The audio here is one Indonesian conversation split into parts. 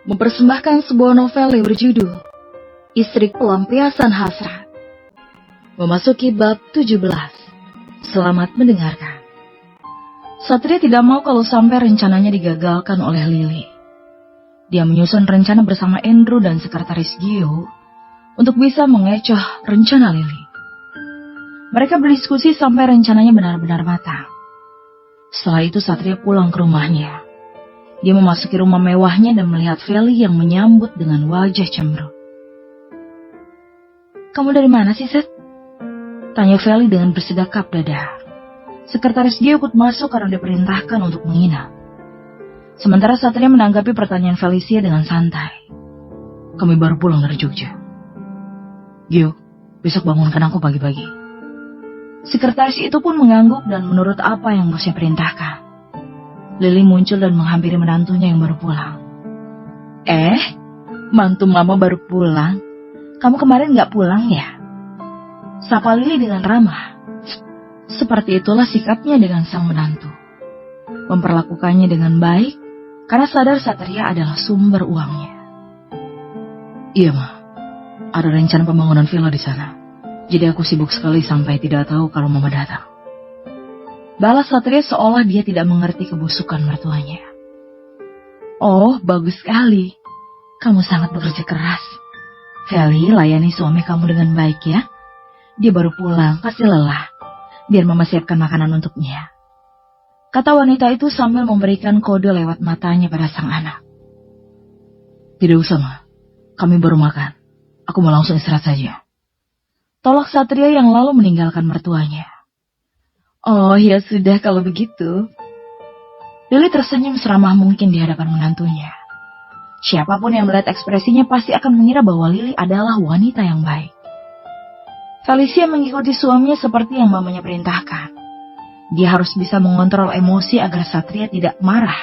mempersembahkan sebuah novel yang berjudul Istri Pelampiasan Hasrat. Memasuki bab 17. Selamat mendengarkan. Satria tidak mau kalau sampai rencananya digagalkan oleh Lily. Dia menyusun rencana bersama Andrew dan sekretaris Gio untuk bisa mengecoh rencana Lily. Mereka berdiskusi sampai rencananya benar-benar matang. Setelah itu Satria pulang ke rumahnya. Dia memasuki rumah mewahnya dan melihat Feli yang menyambut dengan wajah cemberut. "Kamu dari mana sih, Seth?" tanya Feli dengan bersedekap dada. Sekretaris dia ikut masuk karena diperintahkan untuk menginap. Sementara Satria menanggapi pertanyaan Felicia dengan santai. "Kami baru pulang dari Jogja. Gio, besok bangunkan aku pagi-pagi." Sekretaris itu pun mengangguk dan menurut apa yang bosnya perintahkan. Lily muncul dan menghampiri menantunya yang baru pulang. Mantu mama baru pulang? Kamu kemarin gak pulang ya?" Sapa Lily dengan ramah. Seperti itulah sikapnya dengan sang menantu. Memperlakukannya dengan baik karena sadar Satria adalah sumber uangnya. "Iya, Ma. Ada rencana pembangunan villa di sana. Jadi aku sibuk sekali sampai tidak tahu kalau mama datang." Balas Satria seolah dia tidak mengerti kebusukan mertuanya. "Oh, bagus sekali. Kamu sangat bekerja keras. Feli, layani suami kamu dengan baik ya. Dia baru pulang, pasti lelah. Biar mama siapkan makanan untuknya," kata wanita itu sambil memberikan kode lewat matanya pada sang anak. "Tidak usah, Ma. Kami baru makan. Aku mau langsung istirahat saja," tolak Satria yang lalu meninggalkan mertuanya. "Oh, ya sudah kalau begitu." Lily tersenyum seramah mungkin di hadapan menantunya. Siapapun yang melihat ekspresinya pasti akan mengira bahwa Lily adalah wanita yang baik. Felicia mengikuti suaminya seperti yang mamanya perintahkan. Dia harus bisa mengontrol emosi agar Satria tidak marah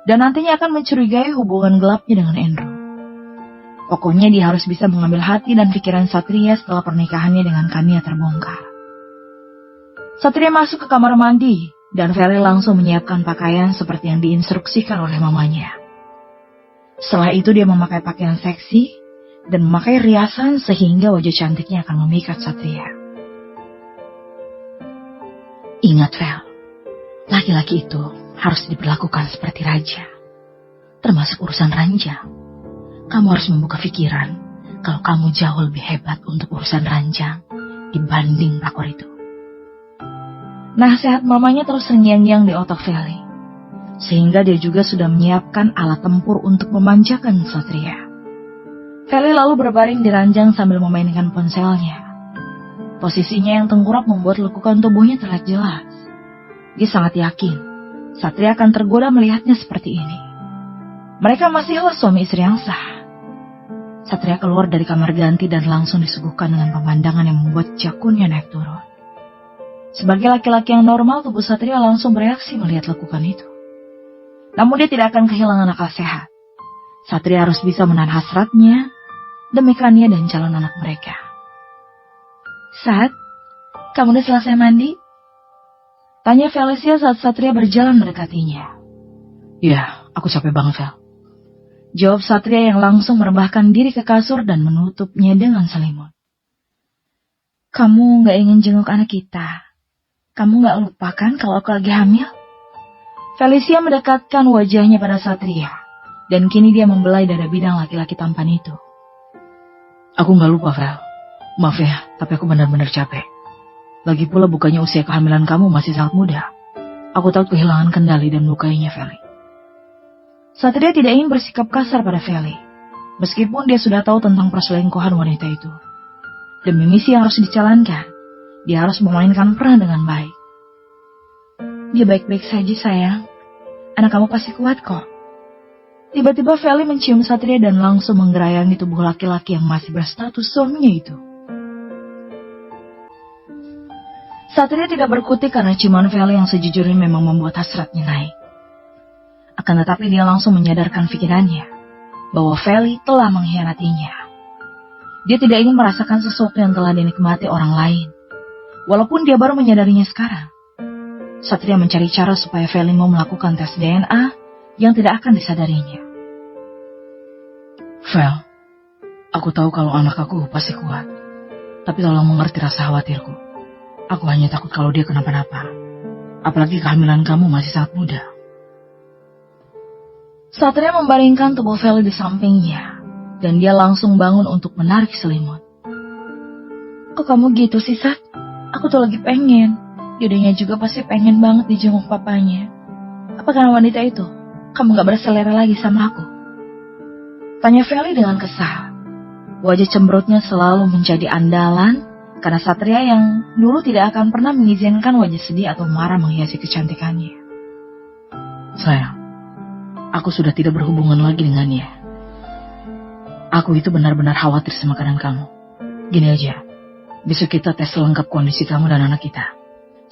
dan nantinya akan mencurigai hubungan gelapnya dengan Andrew. Pokoknya dia harus bisa mengambil hati dan pikiran Satria setelah pernikahannya dengan Kania terbongkar. Satria masuk ke kamar mandi dan Feli langsung menyiapkan pakaian seperti yang diinstruksikan oleh mamanya. Setelah itu dia memakai pakaian seksi dan memakai riasan sehingga wajah cantiknya akan memikat Satria. "Ingat, Fel, laki-laki itu harus diperlakukan seperti raja, termasuk urusan ranjang. Kamu harus membuka pikiran kalau kamu jauh lebih hebat untuk urusan ranjang dibanding pelakor itu." Nasihat mamanya terus terngiang-ngiang di otak Feli, sehingga dia juga sudah menyiapkan alat tempur untuk memanjakan Satria. Feli lalu berbaring di ranjang sambil memainkan ponselnya. Posisinya yang tengkurap membuat lekukan tubuhnya terlihat jelas. Dia sangat yakin Satria akan tergoda melihatnya seperti ini. Mereka masihlah suami istri yang sah. Satria keluar dari kamar ganti dan langsung disuguhkan dengan pemandangan yang membuat jakunnya naik turun. Sebagai laki-laki yang normal, tubuh Satria langsung bereaksi melihat lekukan itu. Namun dia tidak akan kehilangan akal sehat. Satria harus bisa menahan hasratnya demi Kania dan calon anak mereka. "Sat, kamu udah selesai mandi?" tanya Felicia saat Satria berjalan mendekatinya. "Ya, aku capek banget, Fel," jawab Satria yang langsung merebahkan diri ke kasur dan menutupnya dengan selimut. "Kamu gak ingin jenguk anak kita? Kamu gak lupa kan kalau aku lagi hamil?" Felicia mendekatkan wajahnya pada Satria, dan kini dia membelai dada bidang laki-laki tampan itu. "Aku gak lupa, Fel. Maaf ya, tapi aku benar-benar capek. Lagi pula bukannya usia kehamilan kamu masih sangat muda. Aku takut kehilangan kendali dan melukainya, Feli." Satria tidak ingin bersikap kasar pada Feli, meskipun dia sudah tahu tentang perselingkuhan wanita itu. Demi misi yang harus dijalankan, dia harus memainkan peran dengan baik. "Dia baik-baik saja, sayang. Anak kamu pasti kuat kok." Tiba-tiba Feli mencium Satria dan langsung menggerayangi tubuh laki-laki yang masih berstatus suaminya itu. Satria tidak berkutik karena ciuman Feli yang sejujurnya memang membuat hasratnya naik. Akan tetapi dia langsung menyadarkan pikirannya bahwa Feli telah mengkhianatinya. Dia tidak ingin merasakan sesuatu yang telah dinikmati orang lain, walaupun dia baru menyadarinya sekarang. Satria mencari cara supaya Feli mau melakukan tes DNA yang tidak akan disadarinya. Vel, aku tahu kalau anak aku pasti kuat. Tapi tolong mengerti rasa khawatirku. Aku hanya takut kalau dia kenapa-napa. Apalagi kehamilan kamu masih sangat muda. Satria membaringkan tubuh Feli di sampingnya. Dan dia langsung bangun untuk menarik selimut. Kok kamu gitu sih, Sat? Aku tuh lagi pengen. Dedenya juga pasti pengen banget dijenguk papanya. Apa karena wanita itu? Kamu gak berselera lagi sama aku? Tanya Feli dengan kesal. Wajah cemberutnya selalu menjadi andalan karena Satria yang dulu tidak akan pernah mengizinkan wajah sedih atau marah menghiasi kecantikannya. Sayang, aku sudah tidak berhubungan lagi dengannya. Aku itu benar-benar khawatir sama keadaan kamu. Gini aja, besok kita tes lengkap kondisi kamu dan anak kita.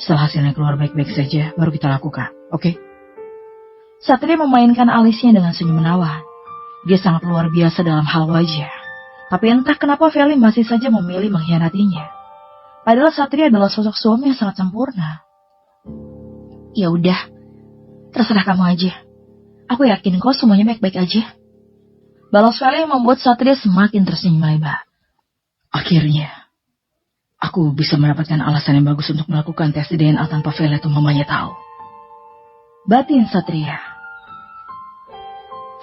Setelah hasilnya keluar baik-baik saja, baru kita lakukan, oke? Satria memainkan alisnya dengan senyum menawan. Dia sangat luar biasa dalam hal wajah. Tapi entah kenapa Feli masih saja memilih mengkhianatinya. Padahal Satria adalah sosok suami yang sangat sempurna. Ya udah, terserah kamu aja. Aku yakin kok semuanya baik-baik aja. Balas Feli yang membuat Satria semakin tersenyum lebar. Akhirnya, aku bisa mendapatkan alasan yang bagus untuk melakukan tes DNA tanpa Feli atau mamanya tahu. Batin Satria.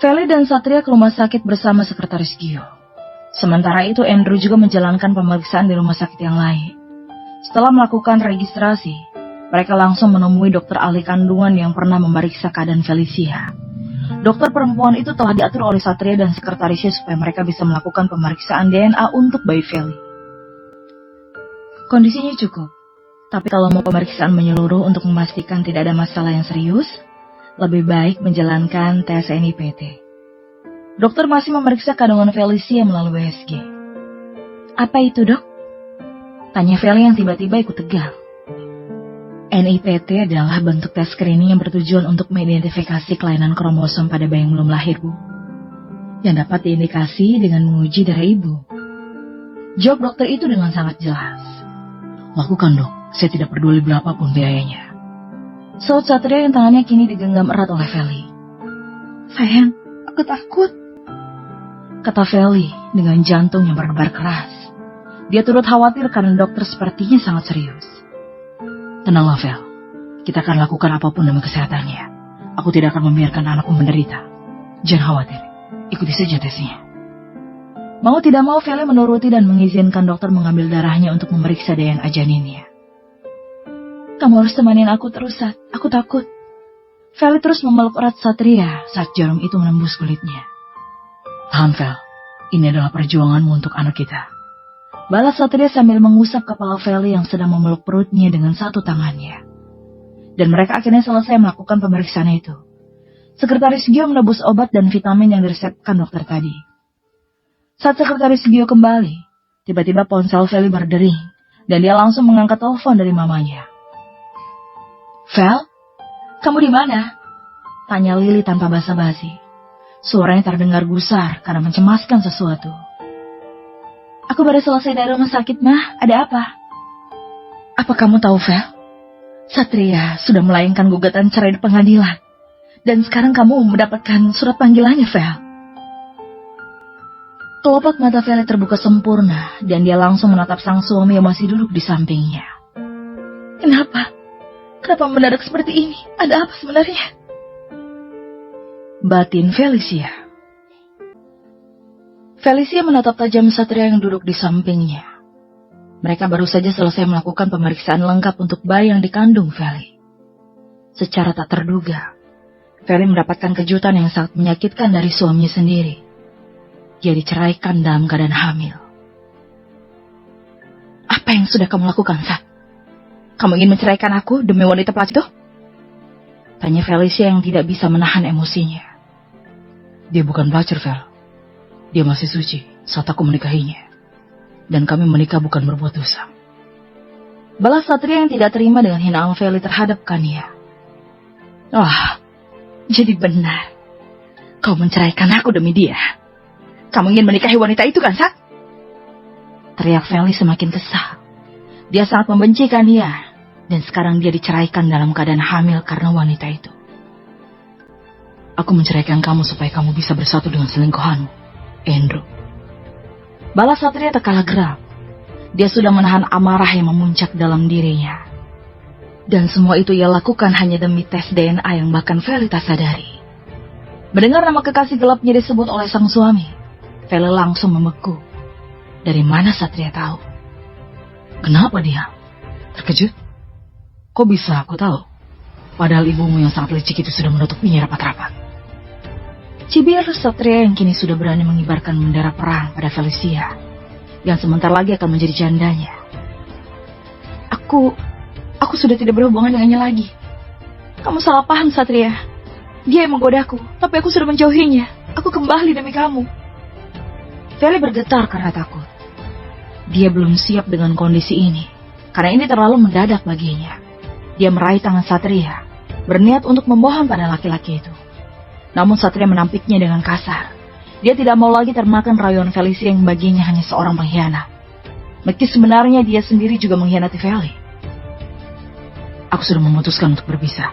Feli dan Satria ke rumah sakit bersama sekretaris Gio. Sementara itu Andrew juga menjalankan pemeriksaan di rumah sakit yang lain. Setelah melakukan registrasi, mereka langsung menemui dokter ahli kandungan yang pernah memeriksa keadaan Felicia. Dokter perempuan itu telah diatur oleh Satria dan sekretarisnya supaya mereka bisa melakukan pemeriksaan DNA untuk bayi Feli. Kondisinya cukup, tapi kalau mau pemeriksaan menyeluruh untuk memastikan tidak ada masalah yang serius, lebih baik menjalankan tes NIPT. Dokter masih memeriksa kandungan Felicia melalui USG. Apa itu, Dok? Tanya Feli yang tiba-tiba ikut tegang. NIPT adalah bentuk tes screening yang bertujuan untuk mengidentifikasi kelainan kromosom pada bayi yang belum lahir, Bu. Yang dapat diindikasi dengan menguji darah ibu. Jawab dokter itu dengan sangat jelas. Lakukan, Dok. Saya tidak peduli berapapun biayanya. Saud Satria yang tangannya kini digenggam erat oleh Feli. Sayang, aku takut. Kata Feli dengan jantung yang berdebar keras. Dia turut khawatir karena dokter sepertinya sangat serius. Tenanglah, Fel. Kita akan lakukan apapun demi kesehatannya. Aku tidak akan membiarkan anakku menderita. Jangan khawatir. Ikuti saja tesnya. Mau tidak mau, Feli menuruti dan mengizinkan dokter mengambil darahnya untuk memeriksa DNA janinnya. Kamu harus temanin aku terus, Sat. Aku takut. Feli terus memeluk erat Satria saat jarum itu menembus kulitnya. Tahan, Fel. Ini adalah perjuanganmu untuk anak kita. Balas Satria sambil mengusap kepala Feli yang sedang memeluk perutnya dengan satu tangannya. Dan mereka akhirnya selesai melakukan pemeriksaan itu. Sekretaris Gio menebus obat dan vitamin yang diresepkan dokter tadi. Saat sekretaris Gio kembali, tiba-tiba ponsel Feli berdering dan dia langsung mengangkat telepon dari mamanya. Fel, kamu di mana? Tanya Lily tanpa basa-basi. Suaranya terdengar gusar karena mencemaskan sesuatu. Aku baru selesai dari rumah sakit, Mah. Ada apa? Apa kamu tahu, Fel? Satria sudah melayangkan gugatan cerai di pengadilan. Dan sekarang kamu mendapatkan surat panggilannya, Fel. Kelopak mata Feli terbuka sempurna dan dia langsung menatap sang suami yang masih duduk di sampingnya. Kenapa? Kenapa mendadak seperti ini? Ada apa sebenarnya? Batin Felicia. Felicia menatap tajam Satria yang duduk di sampingnya. Mereka baru saja selesai melakukan pemeriksaan lengkap untuk bayi yang dikandung Feli. Secara tak terduga, Feli mendapatkan kejutan yang sangat menyakitkan dari suaminya sendiri. Dia diceraikan dalam keadaan hamil. Apa yang sudah kamu lakukan, Sat? Kamu ingin menceraikan aku demi wanita pelacur itu? Tanya Felicia yang tidak bisa menahan emosinya. Dia bukan pelacur, Fel. Dia masih suci saat aku menikahinya. Dan kami menikah bukan berbuat dosa. Balas Satria yang tidak terima dengan hinaan Feli terhadap Kania. Wah, jadi benar. Kau menceraikan aku demi dia. Kamu ingin menikahi wanita itu kan, Sat? Teriak Feli semakin kesal. Dia sangat membenci Kania. Dan sekarang dia diceraikan dalam keadaan hamil karena wanita itu. Aku menceraikan kamu supaya kamu bisa bersatu dengan selingkuhanmu. Andrew. Balas Satria tak kalah geram. Dia sudah menahan amarah yang memuncak dalam dirinya. Dan semua itu ia lakukan hanya demi tes DNA yang bahkan Feli tak sadari. Mendengar nama kekasih gelapnya disebut oleh sang suami, Feli langsung membeku. Dari mana Satria tahu? Kenapa dia? Terkejut? Kok bisa aku tahu? Padahal ibumu yang sangat licik itu sudah menutupinya rapat-rapat. Cibir Satria yang kini sudah berani mengibarkan bendera perang pada Felicia, yang sebentar lagi akan menjadi jandanya. Aku sudah tidak berhubungan dengannya lagi. Kamu salah paham, Satria. Dia yang menggodaku, tapi aku sudah menjauhinya. Aku kembali demi kamu. Feli bergetar karena takut. Dia belum siap dengan kondisi ini, karena ini terlalu mendadak baginya. Dia meraih tangan Satria, berniat untuk memohon pada laki-laki itu. Namun Satria menampiknya dengan kasar. Dia tidak mau lagi termakan rayuan Felicia yang baginya hanya seorang pengkhianat. Meski sebenarnya dia sendiri juga mengkhianati Feli. Aku sudah memutuskan untuk berpisah.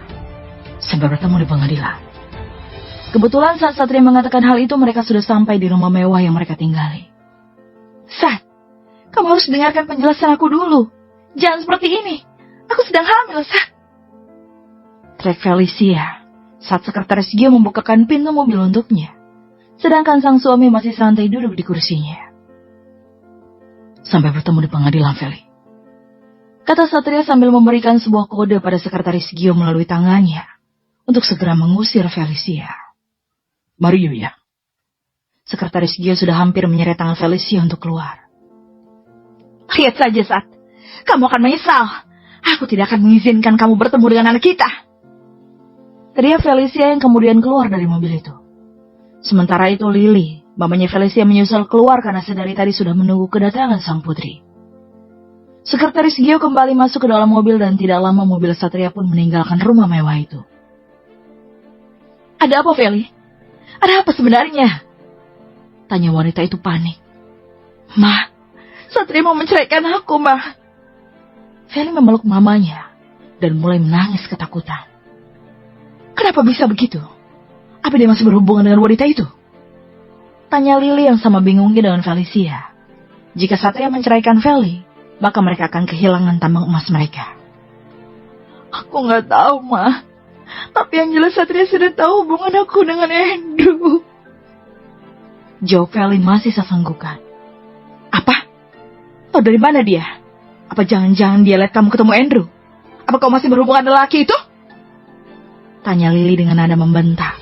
Sampai bertemu di pengadilan. Kebetulan saat Satria mengatakan hal itu, mereka sudah sampai di rumah mewah yang mereka tinggali. Sat, kamu harus dengarkan penjelasan aku dulu. Jangan seperti ini. Aku sedang hamil, Sat. Teriak Felicia saat sekretaris Gio membukakan pintu mobil untuknya. Sedangkan sang suami masih santai duduk di kursinya. Sampai bertemu di pengadilan, Feli. Kata Satria sambil memberikan sebuah kode pada sekretaris Gio melalui tangannya untuk segera mengusir Felicia. Mario ya. Sekretaris Gio sudah hampir menyeret tangan Felicia untuk keluar. Lihat saja, Sat. Kamu akan menyesal. Aku tidak akan mengizinkan kamu bertemu dengan anak kita. Teriak Felicia yang kemudian keluar dari mobil itu. Sementara itu Lily, mamanya Felicia menyusul keluar karena sedari tadi sudah menunggu kedatangan sang putri. Sekretaris Gio kembali masuk ke dalam mobil dan tidak lama mobil Satria pun meninggalkan rumah mewah itu. Ada apa, Feli? Ada apa sebenarnya? Tanya wanita itu panik. Ma, Satria mau menceraikan aku, Ma. Feli memeluk mamanya dan mulai menangis ketakutan. Kenapa bisa begitu? Apa dia masih berhubungan dengan wanita itu? Tanya Lily yang sama bingungnya dengan Felicia. Jika Satria menceraikan Feli, maka mereka akan kehilangan tambang emas mereka. Aku nggak tahu, Ma. Tapi yang jelas Satria sudah tahu hubungan aku dengan Andrew. Jawab Feli masih sesenggukan. Apa? Tahu dari mana dia? Apa jangan-jangan dia lihat kamu ketemu Andrew? Apa kau masih berhubungan dengan laki itu? Tanya Lily dengan nada membentak.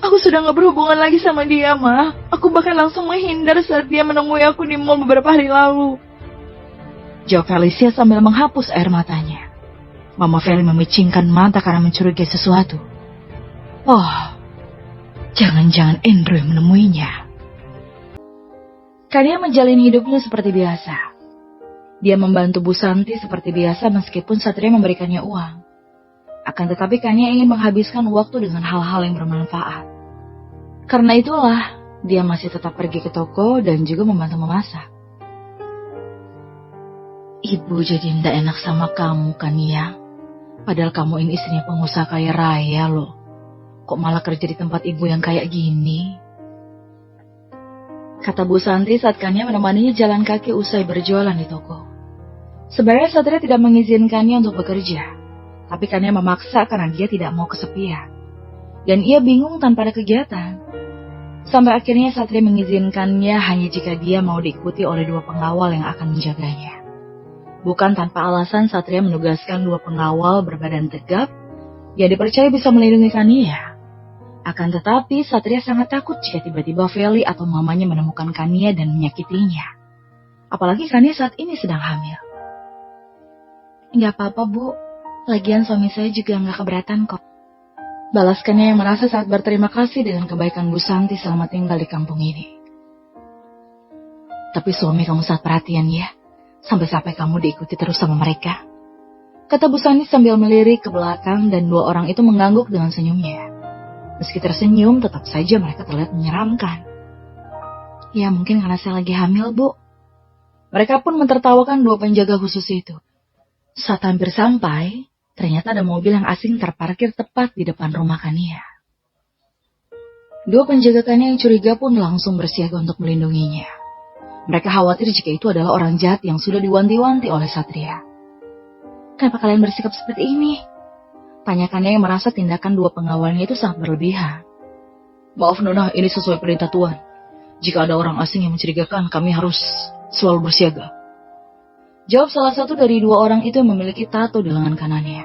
Aku sudah gak berhubungan lagi sama dia, Ma. Aku bahkan langsung menghindar saat dia menemui aku di mall beberapa hari lalu. Jawab Felicia sambil menghapus air matanya. Mama Feli memicingkan mata karena mencurigai sesuatu. Oh, jangan-jangan Andrew yang menemuinya. Kania menjalin hidupnya seperti biasa. Dia membantu Bu Santi seperti biasa meskipun Satria memberikannya uang. Akan tetapi Kania ingin menghabiskan waktu dengan hal-hal yang bermanfaat. Karena itulah, dia masih tetap pergi ke toko dan juga membantu memasak. Ibu jadi tidak enak sama kamu, Kania. Padahal kamu ini istrinya pengusaha kaya raya loh. Kok malah kerja di tempat ibu yang kayak gini? Kata Bu Santi saat Kania menemaninya jalan kaki usai berjualan di toko. Sebenarnya Satria tidak mengizinkannya untuk bekerja. Tapi Kania memaksa karena dia tidak mau kesepian. Dan ia bingung tanpa ada kegiatan. Sampai akhirnya Satria mengizinkannya hanya jika dia mau diikuti oleh 2 pengawal yang akan menjaganya. Bukan tanpa alasan Satria menugaskan 2 pengawal berbadan tegap yang dipercaya bisa melindungi Kania. Akan tetapi Satria sangat takut jika tiba-tiba Feli atau mamanya menemukan Kania dan menyakitinya. Apalagi Kania saat ini sedang hamil. Enggak apa-apa, Bu. Lagian suami saya juga nggak keberatan kok. Balaskannya yang merasa sangat berterima kasih dengan kebaikan Bu Santi selama tinggal di kampung ini. Tapi suami kamu sangat perhatian ya, sampai-sampai kamu diikuti terus sama mereka. Kata Bu Santi sambil melirik ke belakang dan 2 orang itu mengangguk dengan senyumnya. Meski tersenyum, tetap saja mereka terlihat menyeramkan. Ya mungkin karena saya lagi hamil, Bu. Mereka pun mentertawakan 2 penjaga khusus itu. Saat hampir sampai, ternyata ada mobil yang asing terparkir tepat di depan rumah Kania. Dua penjagakannya yang curiga pun langsung bersiaga untuk melindunginya. Mereka khawatir jika itu adalah orang jahat yang sudah diwanti-wanti oleh Satria. "Kenapa kalian bersikap seperti ini?" tanyakannya yang merasa tindakan dua pengawalnya itu sangat berlebihan. "Maaf Nona, ini sesuai perintah Tuan. Jika ada orang asing yang mencurigakan, kami harus selalu bersiaga," jawab salah satu dari dua orang itu yang memiliki tato di lengan kanannya.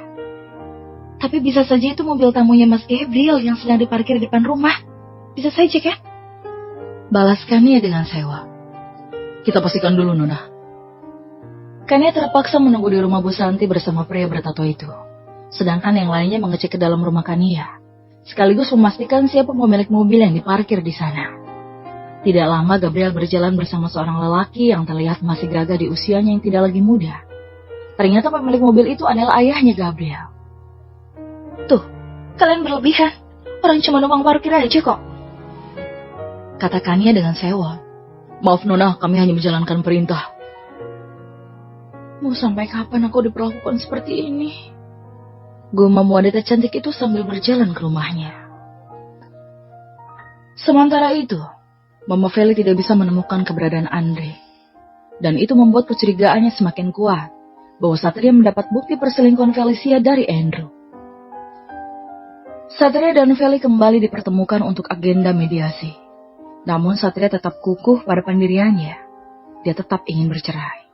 "Tapi bisa saja itu mobil tamunya Mas Gabriel yang sedang diparkir di depan rumah. Bisa saja kan?" balaskannya dengan sewa. "Kita pastikan dulu Nona." Kania terpaksa menunggu di rumah Bu Santi bersama pria bertato itu. Sedangkan yang lainnya mengecek ke dalam rumah Kania, sekaligus memastikan siapa pemilik mobil yang diparkir di sana. Tidak lama Gabriel berjalan bersama seorang lelaki yang terlihat masih gagah di usianya yang tidak lagi muda. Ternyata pemilik mobil itu adalah ayahnya Gabriel. "Tuh, kalian berlebihan. Orang cuma numpang parkir aja kok," katakannya dengan sewa. "Maaf Nona, kami hanya menjalankan perintah." "Mau sampai kapan aku diperlakukan seperti ini?" gumam wanita cantik itu sambil berjalan ke rumahnya. Sementara itu, Mama Feli tidak bisa menemukan keberadaan Andre. Dan itu membuat kecurigaannya semakin kuat bahwa Satria mendapat bukti perselingkuhan Felicia dari Andrew. Satria dan Feli kembali dipertemukan untuk agenda mediasi. Namun Satria tetap kukuh pada pendiriannya. Dia tetap ingin bercerai.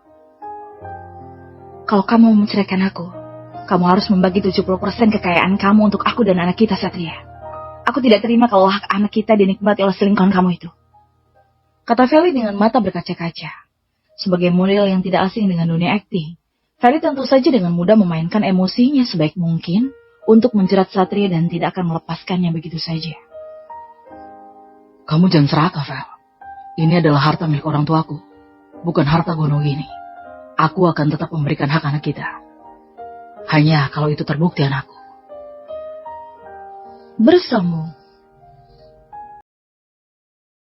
"Kalau kamu mau menceraikan aku, kamu harus membagi 70% kekayaan kamu untuk aku dan anak kita, Satria. Aku tidak terima kalau hak anak kita dinikmati oleh selingkuhan kamu itu," kata Feli dengan mata berkaca-kaca. Sebagai model yang tidak asing dengan dunia akting, Feli tentu saja dengan mudah memainkan emosinya sebaik mungkin untuk menjerat Satria dan tidak akan melepaskannya begitu saja. "Kamu jangan serakah, Fel. Ini adalah harta milik orang tuaku, bukan harta gunung ini. Aku akan tetap memberikan hak anak kita. Hanya kalau itu terbukti anakku." Bersambung